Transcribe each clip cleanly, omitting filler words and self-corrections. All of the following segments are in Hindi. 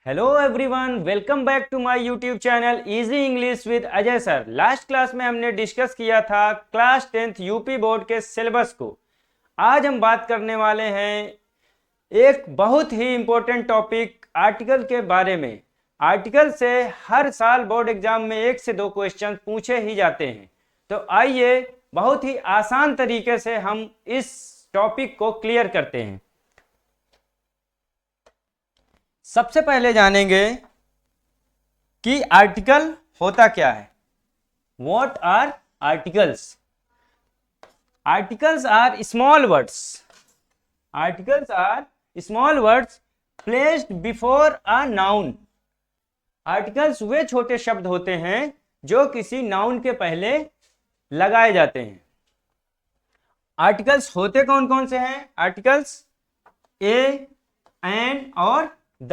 Hello everyone, welcome back to my YouTube channel easy English with Ajay sir. Last class में हमने डिस्कस किया था क्लास 10th यूपी बोर्ड के सिलेबस को। आज हम बात करने वाले हैं एक बहुत ही इम्पोर्टेंट टॉपिक आर्टिकल के बारे में। आर्टिकल से हर साल बोर्ड एग्जाम में 1 से 2 क्वेश्चन पूछे ही जाते हैं। तो आइए बहुत ही आसान तरीके से हम इस टॉपिक को क्लियर करते हैं। सबसे पहले जानेंगे कि आर्टिकल होता क्या है। What are articles? Articles are small words. Articles are small words placed before a noun. Articles वे छोटे शब्द होते हैं जो किसी नाउन के पहले लगाए जाते हैं। आर्टिकल्स होते कौन कौन से हैं? आर्टिकल्स ए, एन और द।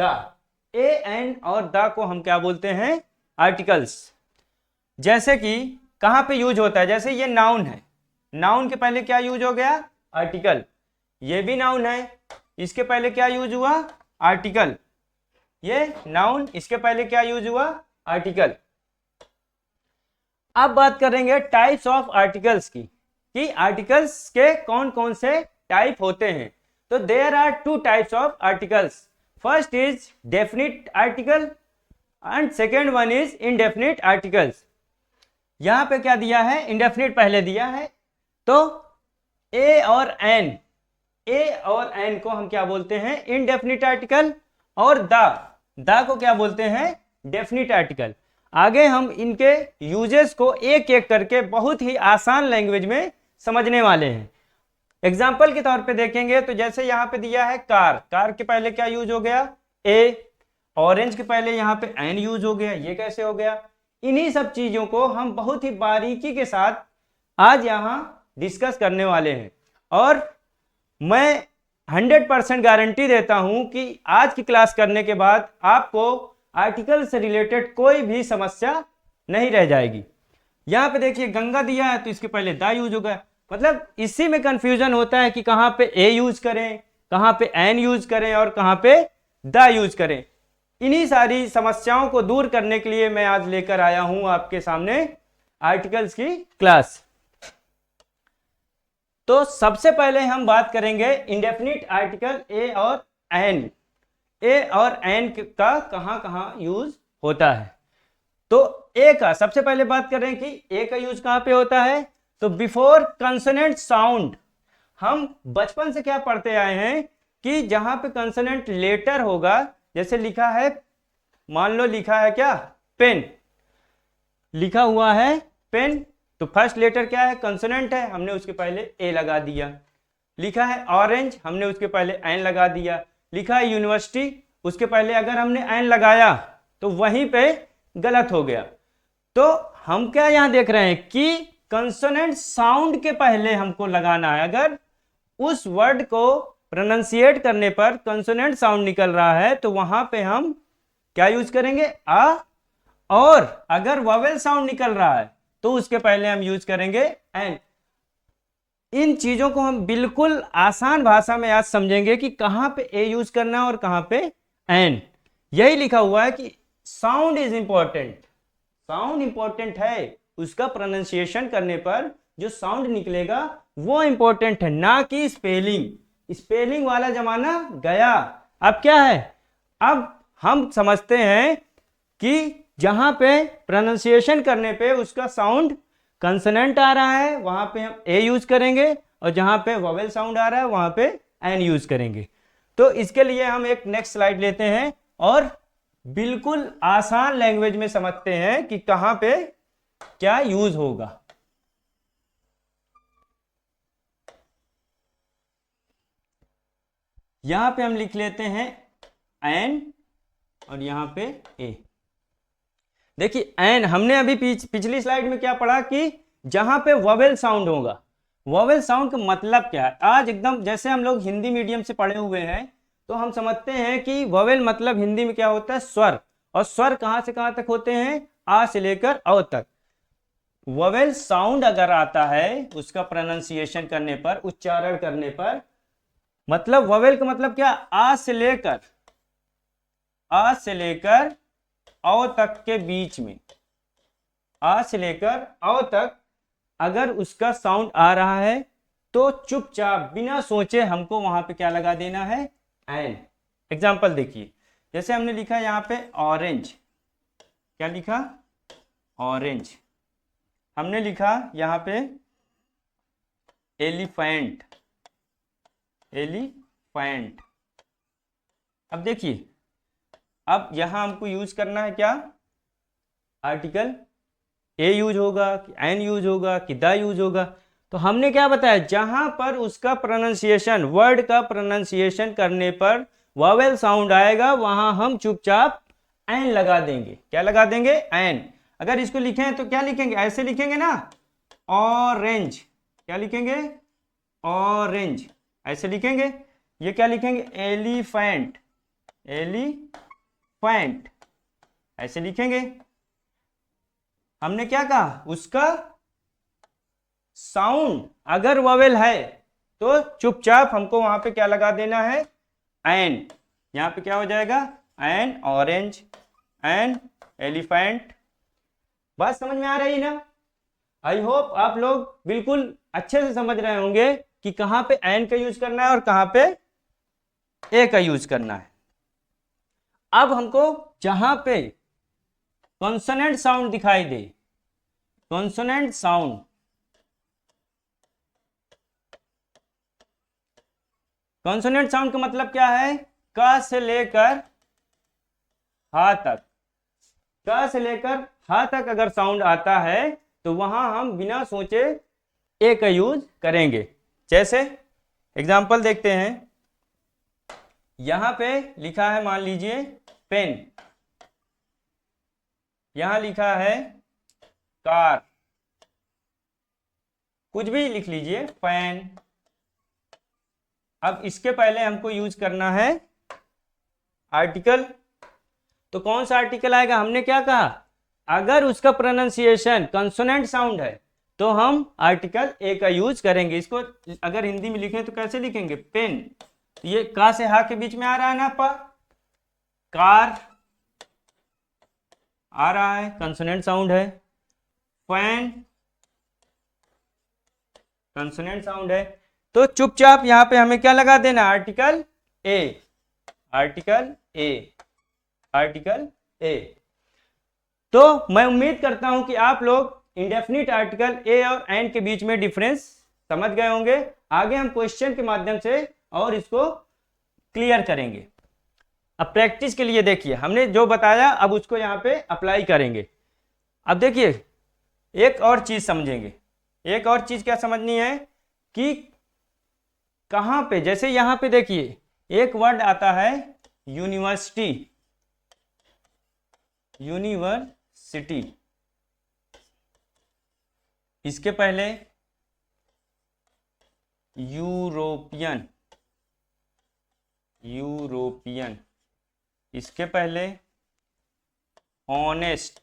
ए, एन और द को हम क्या बोलते हैं? आर्टिकल्स। जैसे कि कहां पे यूज होता है? जैसे ये नाउन है, नाउन के पहले क्या यूज हो गया? आर्टिकल। ये भी नाउन है, इसके पहले क्या यूज हुआ? आर्टिकल। ये नाउन, इसके पहले क्या यूज हुआ? आर्टिकल। अब बात करेंगे टाइप्स ऑफ आर्टिकल्स की, कि आर्टिकल्स के कौन कौन से टाइप होते हैं। तो there are 2 types of articles. First is definite article and second one is indefinite articles. यहां पे क्या दिया है? इंडेफिनिट पहले दिया है। तो ए और एन, ए और एन को हम क्या बोलते हैं? Indefinite article. और द को क्या बोलते हैं? Definite article. आगे हम इनके यूजेस को एक एक करके बहुत ही आसान लैंग्वेज में समझने वाले हैं। एग्जाम्पल के तौर पे देखेंगे तो जैसे यहाँ पे दिया है कार। कार के पहले क्या यूज हो गया? ए। ऑरेंज के पहले यहाँ पे एन यूज हो गया। ये कैसे हो गया? इन्हीं सब चीजों को हम बहुत ही बारीकी के साथ आज यहाँ डिस्कस करने वाले हैं। और मैं 100% गारंटी देता हूं कि आज की क्लास करने के बाद आपको आर्टिकल से रिलेटेड कोई भी समस्या नहीं रह जाएगी। यहाँ पे देखिए गंगा दिया है तो इसके पहले द यूज हो गया। मतलब इसी में कंफ्यूजन होता है कि कहां पे ए यूज करें, कहां पे एन यूज करें और कहां पे द यूज करें। इन्हीं सारी समस्याओं को दूर करने के लिए मैं आज लेकर आया हूं आपके सामने आर्टिकल्स की क्लास। तो सबसे पहले हम बात करेंगे इंडेफिनिट आर्टिकल ए और एन। ए और एन का कहां कहां यूज होता है? तो ए का सबसे पहले बात करें कि ए का यूज कहां पे होता है। तो बिफोर कंसोनेंट साउंड। हम बचपन से क्या पढ़ते आए हैं कि जहां पे कंसोनेंट लेटर होगा, जैसे लिखा है, मान लो लिखा है क्या? पेन। लिखा हुआ है पेन, तो फर्स्ट लेटर क्या है? कंसोनेंट है, हमने उसके पहले ए लगा दिया। लिखा है ऑरेंज, हमने उसके पहले एन लगा दिया। लिखा है यूनिवर्सिटी, उसके पहले अगर हमने एन लगाया तो वहीं पे गलत हो गया। तो हम क्या यहां देख रहे हैं कि कंसोनेंट साउंड के पहले हमको लगाना है। अगर उस वर्ड को प्रोनाउंसिएट करने पर कंसोनेंट साउंड निकल रहा है तो वहां पे हम क्या यूज करेंगे? आ। और अगर वोवेल साउंड निकल रहा है तो उसके पहले हम यूज करेंगे एन। इन चीजों को हम बिल्कुल आसान भाषा में आज समझेंगे कि कहां पे ए यूज करना है और कहां पे एन। यही लिखा हुआ है कि sound is important. Sound important है, उसका प्रोनाउंसिएशन करने पर जो साउंड निकलेगा वो इंपॉर्टेंट है, ना कि स्पेलिंग। स्पेलिंग वाला जमाना गया। अब क्या है? अब हम समझते हैं कि जहां पे प्रोनाउंसिएशन करने पे उसका साउंड कंसोनेंट आ रहा है वहां पे हम ए यूज करेंगे, और जहां पे वोवेल साउंड आ रहा है वहां पे एन यूज करेंगे। तो इसके लिए हम एक नेक्स्ट स्लाइड लेते हैं और बिल्कुल आसान लैंग्वेज में समझते हैं कि कहां पे क्या यूज होगा। यहां पे हम लिख लेते हैं एन और यहां पे ए। देखिए एन, हमने अभी पिछली स्लाइड में क्या पढ़ा कि जहां पे वोवेल साउंड होगा। वोवेल साउंड का मतलब क्या है? आज एकदम जैसे हम लोग हिंदी मीडियम से पढ़े हुए हैं तो हम समझते हैं कि वोवेल मतलब हिंदी में क्या होता है? स्वर। और स्वर कहां से कहां तक होते हैं? आ से लेकर औ तक। वोवेल साउंड अगर आता है उसका प्रोनाउंसिएशन करने पर, उच्चारण करने पर, मतलब वोवेल का मतलब क्या? आ से लेकर आ से लेकर औ तक के बीच में, आ से लेकर औ तक अगर उसका साउंड आ रहा है तो चुपचाप बिना सोचे हमको वहां पे क्या लगा देना है, एन। एग्जाम्पल देखिए, जैसे हमने लिखा यहाँ पे ऑरेंज, क्या लिखा, ऑरेंज। हमने लिखा यहाँ पे एलिफेंट, एलिफेंट। अब देखिए, अब यहां हमको यूज करना है क्या, आर्टिकल ए यूज होगा कि एन यूज होगा कि द यूज होगा। तो हमने क्या बताया, जहां पर उसका प्रोनाउंसिएशन, वर्ड का प्रोनाउंसिएशन करने पर वॉवेल साउंड आएगा वहां हम चुपचाप एन लगा देंगे। क्या लगा देंगे, एन। अगर इसको लिखें तो क्या लिखेंगे, ऐसे लिखेंगे ना, ऑरेंज। क्या लिखेंगे, ऑरेंज, ऐसे लिखेंगे। ये क्या लिखेंगे, एलिफेंट, एलिफेंट, ऐसे लिखेंगे। हमने क्या कहा, उसका साउंड अगर वॉवेल है तो चुपचाप हमको वहां पे क्या लगा देना है, एन। यहां पे क्या हो जाएगा, एन ऑरेंज, एन एलिफेंट। बात समझ में आ रही ना। आई होप आप लोग बिल्कुल अच्छे से समझ रहे होंगे कि कहां पे एन का यूज करना है और कहां पे ए का यूज करना है। अब हमको जहां पे कॉन्सोनेंट साउंड दिखाई दे, कॉन्सोनेंट साउंड, कॉन्सोनेंट साउंड का मतलब क्या है, क से लेकर हा तक, क से लेकर हा तक अगर साउंड आता है तो वहां हम बिना सोचे ए का यूज करेंगे। जैसे एग्जांपल देखते हैं, यहां पे लिखा है, मान लीजिए पेन, यहां लिखा है कार, कुछ भी लिख लीजिए, फैन। अब इसके पहले हमको यूज करना है आर्टिकल। तो कौन सा आर्टिकल आएगा, हमने क्या कहा, अगर उसका प्रोनाउंसिएशन कंसोनेंट साउंड है तो हम आर्टिकल ए का यूज करेंगे। इसको अगर हिंदी में लिखें तो कैसे लिखेंगे, पेन। तो ये का से हा के बीच में आ रहा है ना, पा, कार आ रहा है, कंसोनेंट साउंड है। फैन कंसोनेंट साउंड है। तो चुपचाप यहां पे हमें क्या लगा देना, article a, article a, article a. तो मैं उम्मीद करता हूं कि आप लोग इंडेफिनिट आर्टिकल ए और एन के बीच में डिफरेंस समझ गए होंगे। आगे हम क्वेश्चन के माध्यम से और इसको क्लियर करेंगे। अब प्रैक्टिस के लिए देखिए, हमने जो बताया अब उसको यहाँ पे अप्लाई करेंगे। अब देखिए एक और चीज समझेंगे, एक और चीज क्या समझनी है कि कहां पे, जैसे यहां पे देखिए एक वर्ड आता है यूनिवर्सिटी, यूनिवर्सिटी, इसके पहले यूरोपियन, यूरोपियन, इसके पहले ऑनेस्ट,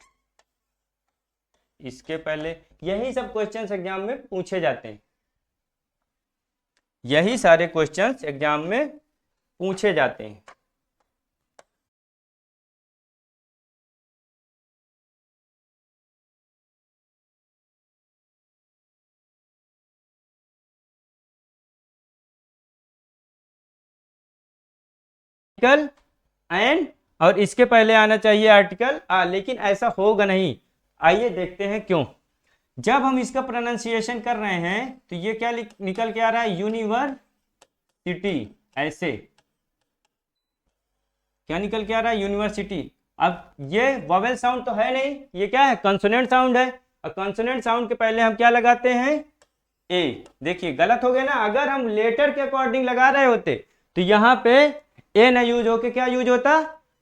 इसके पहले, यही सब क्वेश्चंस एग्जाम में पूछे जाते हैं, यही सारे क्वेश्चंस एग्जाम में पूछे जाते हैं। आर्टिकल एन और इसके पहले आना चाहिए आर्टिकल आ, लेकिन ऐसा होगा नहीं। आइए देखते हैं क्यों। जब हम इसका प्रोनाउंसिएशन कर रहे हैं तो ये क्या निकल के आ रहा है, यूनिवर्सिटी, ऐसे क्या निकल के आ रहा है, यूनिवर्सिटी। अब ये वॉवेल साउंड तो है नहीं, ये क्या है, कंसोनेंट साउंड है। और कंसोनेंट साउंड के पहले हम क्या लगाते हैं, ए। देखिए गलत हो गया ना, अगर हम लेटर के अकॉर्डिंग लगा रहे होते तो यहाँ पे ए ना यूज होके क्या यूज होता,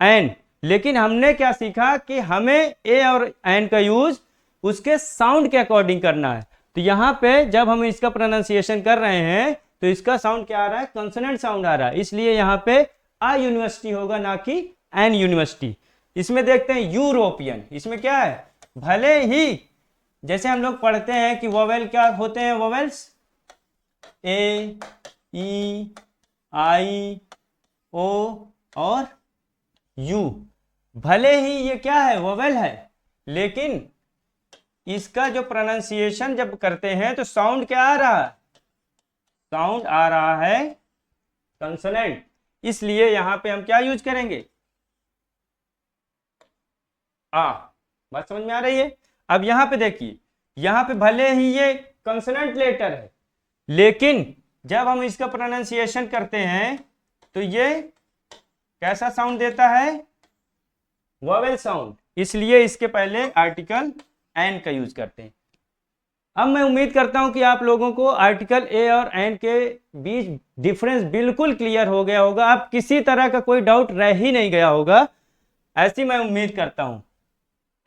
एन। लेकिन हमने क्या सीखा कि हमें ए और एन का यूज उसके साउंड के अकॉर्डिंग करना है। तो यहाँ पे जब हम इसका प्रोनाउंसिएशन कर रहे हैं तो इसका साउंड क्या आ रहा है, कंसोनेंट साउंड आ रहा है, इसलिए यहाँ पे आ यूनिवर्सिटी होगा ना कि एन यूनिवर्सिटी। इसमें देखते हैं यूरोपियन, इसमें क्या है, भले ही जैसे हम लोग पढ़ते हैं कि वोवेल क्या होते हैं, वोवेल्स ए, ई, आई, ओ और यू, भले ही ये क्या है, वोवेल है, लेकिन इसका जो प्रोनाउंसिएशन जब करते हैं तो साउंड क्या आ रहा है, साउंड आ रहा है कंसोनेंट, इसलिए यहां पे हम क्या यूज करेंगे, आ। बात समझ में आ रही है। अब यहां पे देखिए, यहां पे भले ही ये कंसोनेंट लेटर है, लेकिन जब हम इसका प्रोनाउंसिएशन करते हैं तो ये कैसा साउंड देता है, वोवेल साउंड, इसलिए इसके पहले आर्टिकल एन का यूज करते हैं। अब मैं उम्मीद करता हूं कि आप लोगों को आर्टिकल ए और एन के बीच डिफरेंस बिल्कुल क्लियर हो गया होगा, अब किसी तरह का कोई डाउट रह ही नहीं गया होगा, ऐसी मैं उम्मीद करता हूं।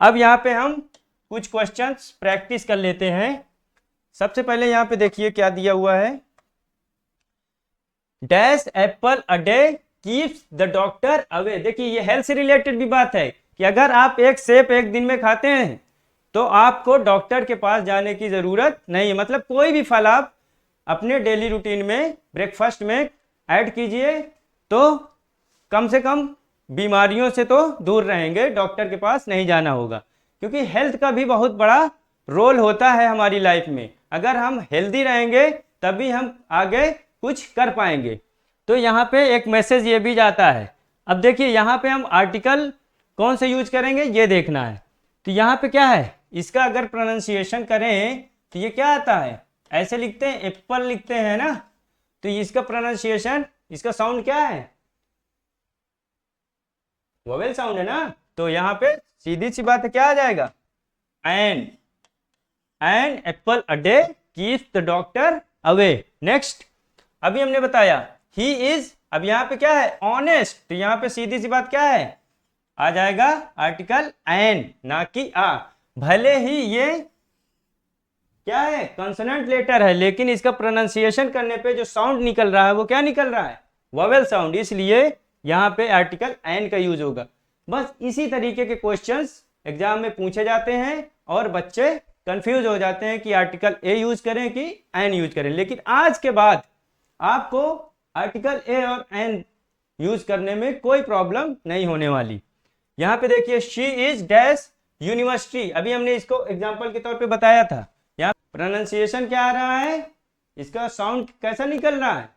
अब यहाँ पे हम कुछ क्वेश्चंस प्रैक्टिस कर लेते हैं। सबसे पहले यहाँ पे देखिए क्या दिया हुआ है, dash Apple a day keeps the doctor away. देखिए ये हेल्थ से रिलेटेड भी बात है कि अगर आप एक सेब एक दिन में खाते हैं तो आपको डॉक्टर के पास जाने की जरूरत नहीं है, मतलब कोई भी फल आप अपने डेली रूटीन में ब्रेकफास्ट में ऐड कीजिए तो कम से कम बीमारियों से तो दूर रहेंगे, डॉक्टर के पास नहीं जाना होगा, क्योंकि हेल्थ का भी बहुत बड़ा रोल होता है हमारी लाइफ में। अगर हम हेल्दी रहेंगे तभी हम आगे कुछ कर पाएंगे। तो यहाँ पे एक मैसेज ये भी जाता है। अब देखिए यहाँ पे हम आर्टिकल कौन से यूज करेंगे ये देखना है। तो यहाँ पे क्या है, इसका अगर प्रोनाउंसिएशन करें तो ये क्या आता है, ऐसे लिखते हैं, एप्पल लिखते हैं ना, तो इसका प्रोनाउंसिएशन, इसका साउंड क्या है, वोवेल साउंड है ना। तो यहाँ पे सीधी सी बात है, क्या आ जाएगा, and Apple a day keeps the doctor away. Next, अभी हमने बताया ही इज, अब यहाँ पे क्या है, ऑनेस्ट, तो यहाँ पे सीधी सी बात क्या है, आ जाएगा आर्टिकल एन, ना कि आ। भले ही ये क्या है, कंसोनेंट लेटर है, लेकिन इसका प्रोनाउंसिएशन करने पे जो साउंड निकल रहा है वो क्या निकल रहा है, वोवेल साउंड, इसलिए यहाँ पे आर्टिकल एन का यूज होगा। बस इसी तरीके के क्वेश्चंस एग्जाम में पूछे जाते हैं और बच्चे कंफ्यूज हो जाते हैं कि आर्टिकल ए यूज करें कि एन यूज करें। लेकिन आज के बाद आपको आर्टिकल ए और एन यूज करने में कोई प्रॉब्लम नहीं होने वाली। यहाँ पे देखिए, शी इज डैश यूनिवर्सिटी, अभी हमने इसको एग्जाम्पल के तौर पे बताया था। यहाँ प्रोनाउंसिएशन क्या आ रहा है, इसका साउंड कैसा निकल रहा है,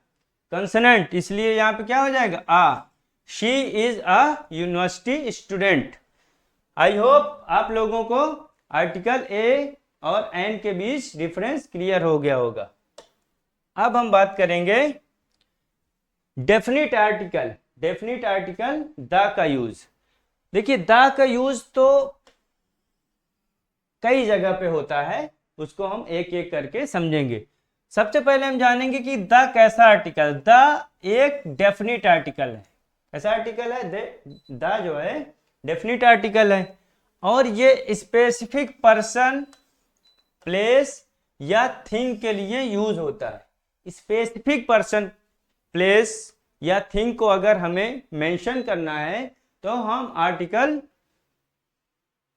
कंसोनेंट, इसलिए यहाँ पे क्या हो जाएगा, आ। She is a university student. I hope आप लोगों को आर्टिकल ए और एन के बीच डिफरेंस क्लियर हो गया होगा। अब हम बात करेंगे definite article, definite article the का यूज। देखिए द का यूज तो कई जगह पे होता है, उसको हम एक एक करके समझेंगे। सबसे पहले हम जानेंगे कि द कैसा आर्टिकल, द एक डेफिनिट आर्टिकल है। कैसा आर्टिकल है, द जो है डेफिनिट आर्टिकल है, और ये स्पेसिफिक पर्सन, प्लेस या थिंग के लिए यूज होता है। स्पेसिफिक पर्सन, प्लेस या थिंग को अगर हमें मेंशन करना है तो हम आर्टिकल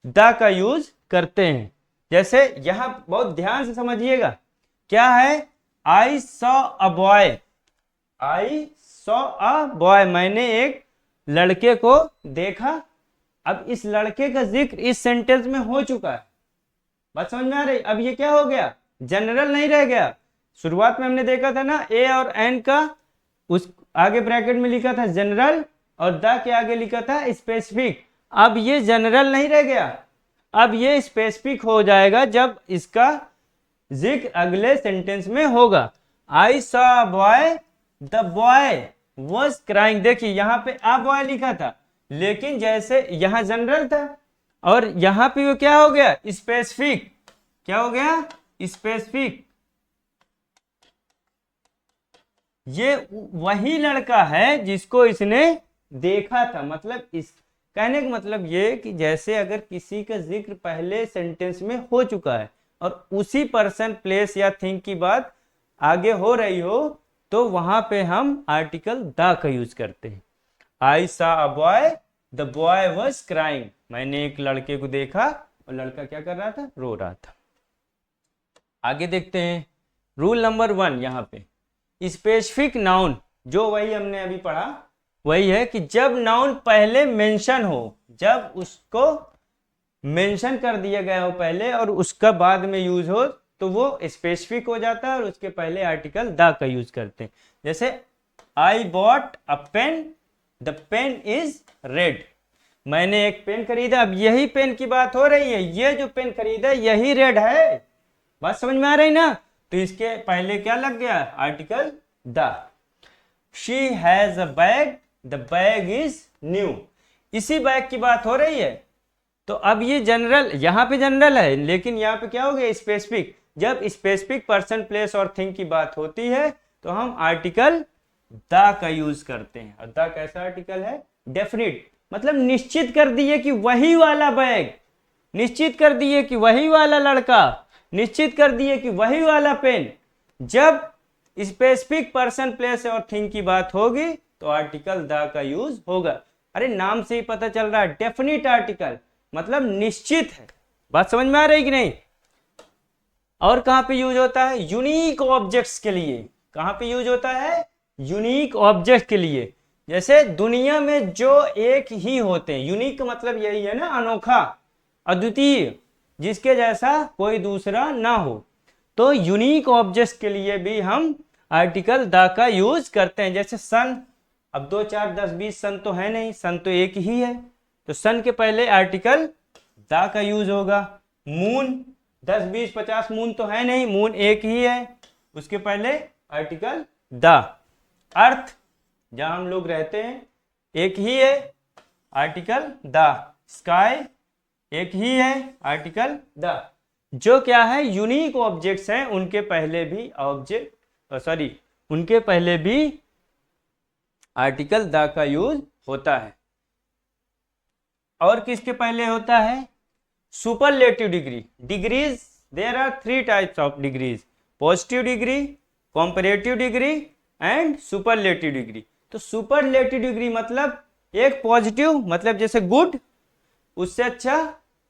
द का यूज करते हैं। जैसे यहां बहुत ध्यान से समझिएगा, क्या है, I saw a boy, I saw a boy, मैंने एक लड़के को देखा। अब इस लड़के का जिक्र इस सेंटेंस में हो चुका है, बात समझ में आ रही। अब ये क्या हो गया, जनरल नहीं रह गया। शुरुआत में हमने देखा था ना, ए और एन का उस आगे ब्रैकेट में लिखा था जनरल और द के आगे लिखा था स्पेसिफिक। अब ये जनरल नहीं रह गया, अब ये स्पेसिफिक हो जाएगा जब इसका जिक्र अगले सेंटेंस में होगा। I saw a boy, the boy was crying. देखिए यहाँ पे अ बॉय लिखा था, लेकिन जैसे यहाँ जनरल था और यहाँ पे वो क्या हो गया, स्पेसिफिक। क्या हो गया, स्पेसिफिक। ये वही लड़का है जिसको इसने देखा था। मतलब इस कहने का मतलब ये कि जैसे अगर किसी का जिक्र पहले सेंटेंस में हो चुका है और उसी पर्सन, प्लेस या थिंग की बात आगे हो रही हो, तो वहां पे हम आर्टिकल द का यूज करते हैं। I saw a boy, the boy was crying, मैंने एक लड़के को देखा और लड़का क्या कर रहा था, रो रहा था। आगे देखते हैं रूल नंबर 1। यहाँ पे स्पेसिफिक नाउन, जो वही हमने अभी पढ़ा, वही है कि जब नाउन पहले मेंशन हो, जब उसको मेंशन कर दिया गया हो पहले और उसका बाद में यूज हो तो वो स्पेसिफिक हो जाता है और उसके पहले आर्टिकल द का यूज करते हैं। जैसे I bought a pen, the pen is red, मैंने एक पेन खरीदा। अब यही पेन की बात हो रही है, ये जो पेन खरीदा यही रेड है, बात समझ में आ रही ना। तो इसके पहले क्या लग गया, article the. She has a bag, the bag is new, इसी बैग की बात हो रही है। तो अब ये जनरल, यहाँ पे जनरल है लेकिन यहाँ पे क्या हो गया, स्पेसिफिक। जब स्पेसिफिक पर्सन प्लेस और थिंग की बात होती है तो हम आर्टिकल द का यूज करते हैं। और द कैसा आर्टिकल है, डेफिनिट, मतलब निश्चित कर दिए कि वही वाला बैग, निश्चित कर दिए कि वही वाला लड़का, निश्चित कर दिए कि वही वाला पेन। जब स्पेसिफिक पर्सन प्लेस और थिंग की बात होगी तो आर्टिकल द का यूज होगा। अरे नाम से ही पता चल रहा है, डेफिनिट आर्टिकल मतलब निश्चित है। बात समझ में आ रही कि नहीं। और कहां पे यूज होता है, यूनिक ऑब्जेक्ट्स के लिए। कहां पे यूज होता है, यूनिक ऑब्जेक्ट के लिए। जैसे दुनिया में जो एक ही होते हैं, यूनिक का मतलब यही है ना, अनोखा, अद्वितीय, जिसके जैसा कोई दूसरा ना हो। तो यूनिक ऑब्जेक्ट्स के लिए भी हम आर्टिकल द का यूज करते हैं। जैसे सन, अब 2 4 10 20 सन तो है नहीं, सन तो एक ही है, तो सन के पहले आर्टिकल द का यूज होगा। मून, 10 20 50 मून तो है नहीं, मून एक ही है, उसके पहले आर्टिकल द। अर्थ, जहां हम लोग रहते हैं, एक ही है, आर्टिकल द। स्काई एक ही है, आर्टिकल द। जो क्या है, यूनिक ऑब्जेक्ट्स हैं, उनके पहले भी उनके पहले भी आर्टिकल द का यूज होता है। और किसके पहले होता है, superlative degree. Degrees, there are 3 types of degrees, positive degree, comparative degree and superlative degree. तो सुपरलेटिव डिग्री मतलब एक पॉजिटिव, मतलब जैसे गुड, उससे अच्छा,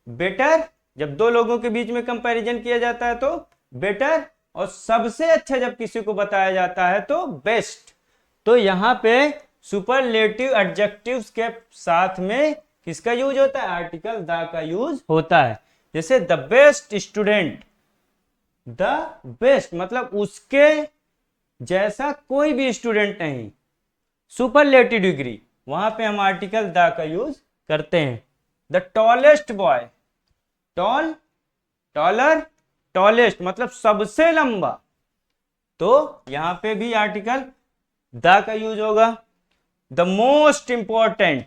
बेटर, जब दो लोगों के बीच में कंपैरिजन किया जाता है तो बेटर, और सबसे अच्छा जब किसी को बताया जाता है तो बेस्ट। तो यहाँ पे सुपरलेटिव एडजेक्टिव्स के साथ में किसका यूज होता है, आर्टिकल द का यूज होता है। जैसे the best student, the best मतलब उसके जैसा कोई भी स्टूडेंट नहीं, सुपरलेटिव डिग्री, वहां पे हम आर्टिकल द का यूज करते हैं। The tallest boy, tall, taller, tallest मतलब सबसे लंबा, तो यहां पे भी आर्टिकल द का यूज होगा। द मोस्ट इंपॉर्टेंट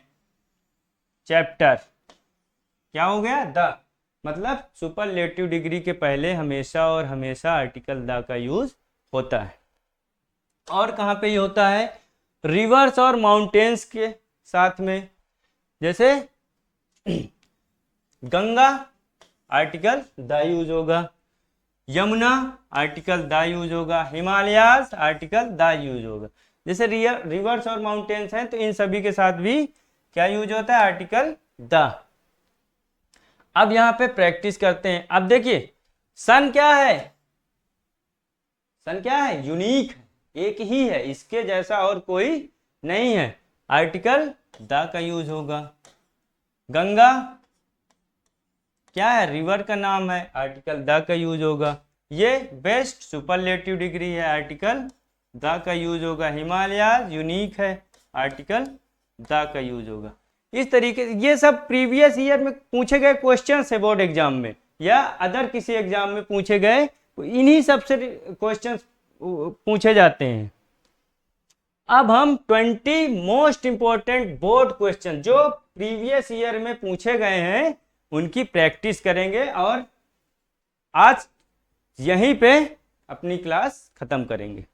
चैप्टर, क्या हो गया, द, मतलब सुपरलेटिव डिग्री के पहले हमेशा और हमेशा आर्टिकल द का यूज होता है। और कहां पे ये होता है, रिवर्स और माउंटेन्स के साथ में। जैसे गंगा, आर्टिकल द यूज होगा। यमुना, आर्टिकल द यूज होगा। हिमालयाज, आर्टिकल द यूज होगा। जैसे रिवर्स और माउंटेन्स हैं तो इन सभी के साथ भी क्या यूज होता है, आर्टिकल द। अब यहां पे प्रैक्टिस करते हैं। अब देखिए, सन क्या है, सन क्या है, यूनिक है, एक ही है, इसके जैसा और कोई नहीं है, आर्टिकल द का यूज होगा। गंगा क्या है, रिवर का नाम है, आर्टिकल द का यूज होगा। ये बेस्ट सुपरलेटिव डिग्री है, आर्टिकल द का यूज होगा। हिमालय यूनिक है, आर्टिकल द का यूज होगा। इस तरीके से ये सब प्रीवियस ईयर में पूछे गए क्वेश्चन है, बोर्ड एग्जाम में या अदर किसी एग्जाम में पूछे गए, इन्हीं सब से क्वेश्चन पूछे जाते हैं। अब हम 20 मोस्ट इंपॉर्टेंट बोर्ड क्वेश्चन जो प्रीवियस ईयर में पूछे गए हैं उनकी प्रैक्टिस करेंगे और आज यहीं पे अपनी क्लास खत्म करेंगे।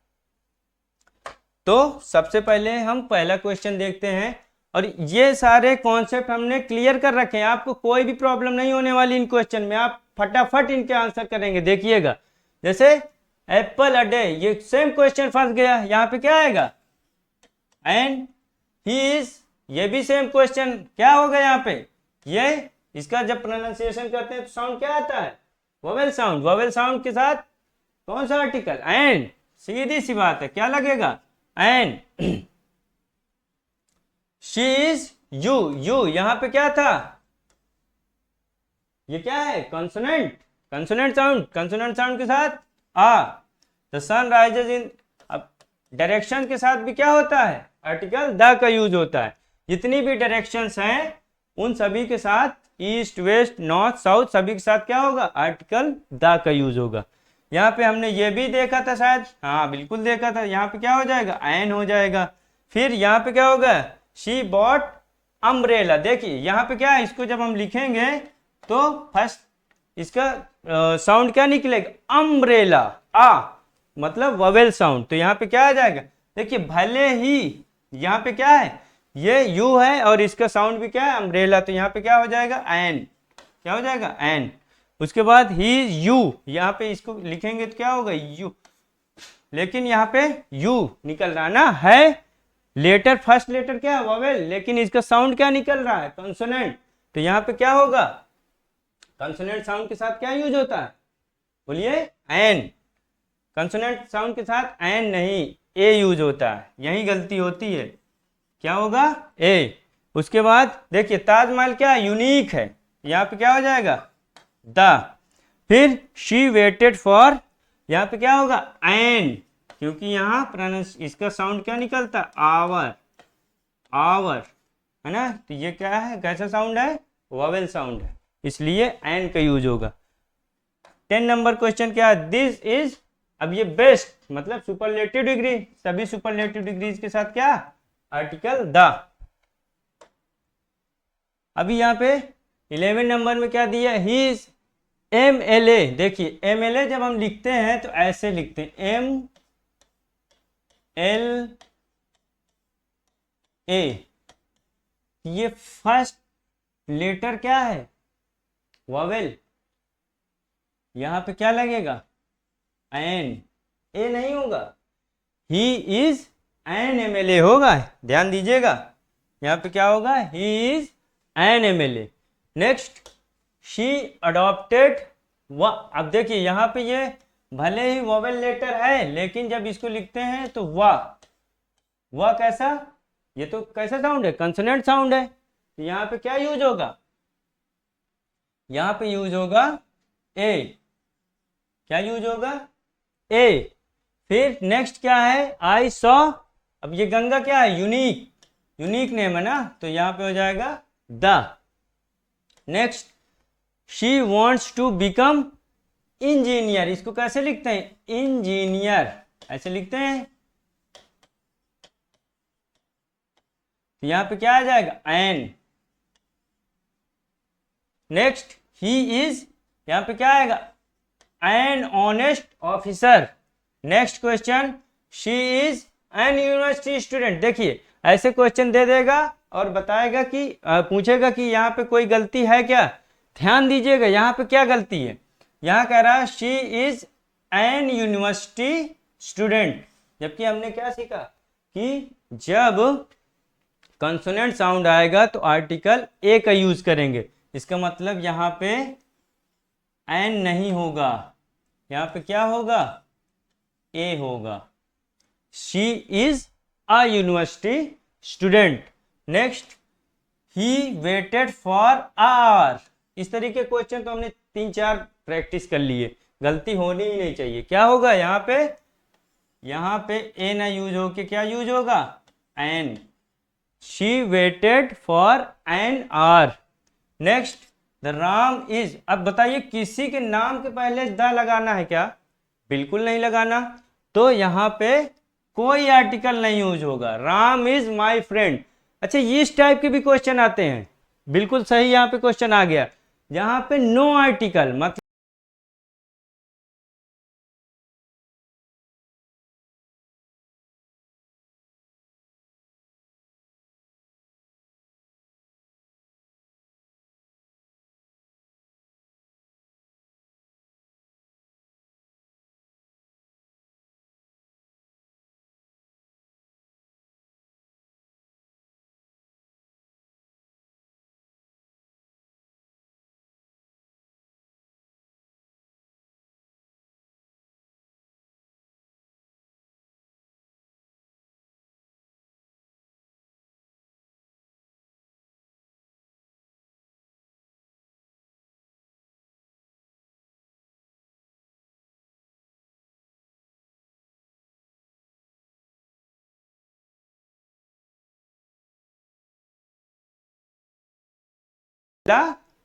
तो सबसे पहले हम पहला क्वेश्चन देखते हैं और ये सारे कॉन्सेप्ट हमने क्लियर कर रखे हैं, आपको कोई भी प्रॉब्लम नहीं होने वाली इन क्वेश्चन में, आप फटाफट इनके आंसर करेंगे। देखिएगा, जैसे एप्पल अ डे, ये सेम क्वेश्चन फंस गया, यहाँ पे क्या आएगा, एंड ही इज, ये भी सेम क्वेश्चन, क्या होगा यहाँ पे, ये इसका जब प्रोनाउंसिएशन करते हैं तो साउंड क्या आता है, वोवेल साउंड। वोवेल साउंड के साथ कौन सा आर्टिकल, एंड, सीधी सी बात है, क्या लगेगा, and. She is you, you यहाँ पे क्या था, ये क्या है, consonant, consonant sound, consonant sound के साथ आ, द सन राइजेज इन, अब डायरेक्शन के साथ भी क्या होता है, आर्टिकल द का यूज होता है। जितनी भी डायरेक्शंस हैं उन सभी के साथ, ईस्ट वेस्ट नॉर्थ साउथ, सभी के साथ क्या होगा, आर्टिकल द का यूज होगा। यहाँ पे हमने ये भी देखा था शायद, हाँ बिल्कुल देखा था, यहाँ पे क्या हो जाएगा, एन हो जाएगा। फिर यहाँ पे क्या होगा, शी बॉट अम्ब्रेला, देखिए यहाँ पे क्या है, इसको जब हम लिखेंगे तो फर्स्ट इसका साउंड क्या निकलेगा, अम्ब्रेला, आ मतलब ववेल साउंड, तो यहाँ पे क्या आ जाएगा, देखिए भले ही यहाँ पे क्या है, ये यू है और इसका साउंड भी क्या है, अम्ब्रेला, तो यहाँ पे क्या हो जाएगा, एन, क्या हो जाएगा, एन। उसके बाद ही यू, यहाँ पे इसको लिखेंगे तो क्या होगा, यू, लेकिन यहाँ पे यू निकल रहा ना है, लेटर फर्स्ट लेटर क्या है, वोवेल, लेकिन इसका साउंड क्या निकल रहा है, कॉन्सोनेंट, तो यहाँ पे क्या होगा, कॉन्सोनेंट साउंड के साथ क्या यूज होता है, बोलिए, एन। कॉन्सोनेंट साउंड के साथ एन नहीं, ए यूज होता है, यही गलती होती है, क्या होगा, ए। उसके बाद देखिए ताजमहल क्या यूनिक है, यहाँ पे क्या हो जाएगा, द। फिर शी वेटेड फॉर, यहाँ पे क्या होगा, एन, क्योंकि यहाँ प्रोनाउंस इसका साउंड क्या निकलता, आवर, आवर, है ना, तो ये क्या है, कैसा साउंड है, वोवेल साउंड है, इसलिए एन का यूज होगा। 10 नंबर क्वेश्चन क्या है, दिस इज, अब ये बेस्ट मतलब सुपरलेटिव डिग्री, सभी सुपरलेटिव डिग्रीज के साथ क्या, आर्टिकल द। अभी यहाँ पे 11 नंबर में क्या दिया, he is M L A, देखिए एम एल ए जब हम लिखते हैं तो ऐसे लिखते हैं, एम एल ए, ये फर्स्ट लेटर क्या है, वोवेल, यहां पे क्या लगेगा, एन, ए नहीं होगा, he is an M L A होगा, ध्यान दीजिएगा, यहाँ पे क्या होगा, he is an M L A. Next she adopted, अब देखिए यहाँ पे ये भले ही वोवेल लेटर है लेकिन जब इसको लिखते हैं तो वह कैसा, ये तो कैसा साउंड है, कंसोनेंट साउंड है, तो यहाँ पे क्या यूज होगा, यहाँ पे यूज होगा ए, क्या यूज होगा, ए। फिर नेक्स्ट क्या है, आई सॉ, अब ये गंगा क्या है, यूनिक, यूनिक नेम है ना, तो यहाँ पे हो जाएगा the. Next she wants to become engineer, इसको कैसे लिखते हैं, इंजीनियर, ऐसे लिखते हैं, तो यहाँ पे क्या आ जाएगा, एन। नेक्स्ट ही इज, यहाँ पे क्या आएगा, an honest officer. Next question, she is an university student, देखिए ऐसे क्वेश्चन दे देगा और बताएगा कि पूछेगा कि यहाँ पे कोई गलती है क्या, ध्यान दीजिएगा यहाँ पे क्या गलती है, यहाँ कह रहा है she is an university student, जबकि हमने क्या सीखा कि जब कंसोनेंट साउंड आएगा तो आर्टिकल ए का यूज करेंगे, इसका मतलब यहाँ पे एन नहीं होगा, यहाँ पे क्या होगा, ए होगा, she is a university student. Next he waited for hour, इस तरीके क्वेश्चन तो हमने 3-4 प्रैक्टिस कर लिए, गलती होनी ही नहीं चाहिए, क्या होगा यहाँ पे, यहाँ पे ए ना यूज हो के क्या यूज होगा, an, she waited for an hour. Next the Ram is, अब बताइए किसी के नाम के पहले द लगाना है क्या, बिल्कुल नहीं लगाना, तो यहाँ पे कोई आर्टिकल नहीं यूज होगा, राम इज माई फ्रेंड। अच्छा इस टाइप के भी क्वेश्चन आते हैं, बिल्कुल सही यहाँ पे क्वेश्चन आ गया, जहां पे नो आर्टिकल मतलब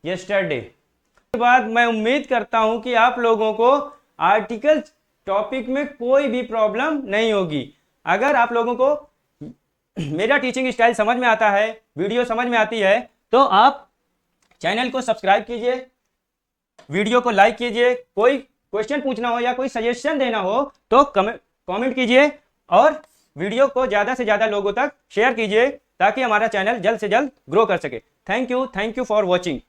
yesterday। के बाद मैं उम्मीद करता हूं कि आप लोगों को आर्टिकल टॉपिक में कोई भी प्रॉब्लम नहीं होगी। अगर आप लोगों को मेरा टीचिंग स्टाइल समझ में आता है, वीडियो समझ में आती है, तो आप चैनल को सब्सक्राइब कीजिए, वीडियो को लाइक कीजिए। कोई क्वेश्चन पूछना हो या कोई सजेशन देना हो तो कमेंट कीजिए और वीडियो को ज़्यादा से ज़्यादा लोगों तक शेयर कीजिए ताकि हमारा चैनल जल्द से जल्द ग्रो कर सके। Thank you for watching.